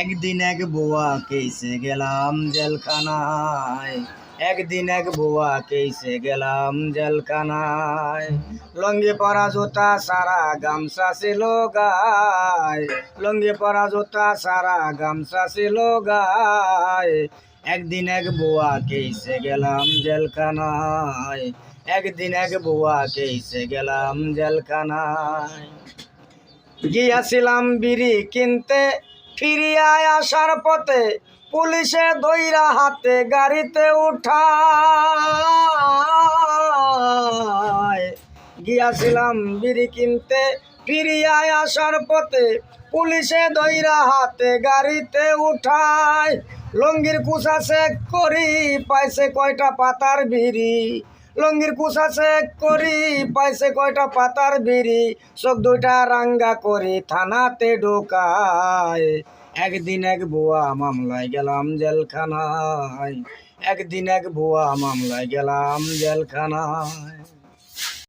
একদিন এক বুয়া কেসে গেলাম জেলখানায়, একদিন এক বুয়া কেসে গেলাম জেলখানায়। লঙ্গি পরা জুতা সারা গামছা ছিল গায়, লঙ্গি পরা জুতা সারা গামছা ছিল গায়। একদিন এক বুয়া কেসে গেলাম জেলখানায়, একদিন এক বুয়া কেসে গেলাম জেলখানায়। গিয়াছিলাম বিড়ি কিনতে, ফিরিয়া আসার পথে পুলিশে দইরা হাতে গাড়িতে উঠায়। গিয়াছিলাম বিড়ি কিনতে, ফিরিয়া আসার পথে পুলিশে দইরা হাতে গাড়িতে উঠায়। লঙ্গির কুচা চেক করি, পাইছে কয়টা পাতার বিড়ি। লঙ্গির কুচা চেক করি, পাইছে কয়টা পাতার বিড়ি। চোখ দুইটা রাঙ্গা করি থানাতে ঢোকায়। একদিন এক বুয়া মামলায় গেলাম জেলখানায়, একদিন এক বুয়া মামলায় গেলাম জেলখানায়।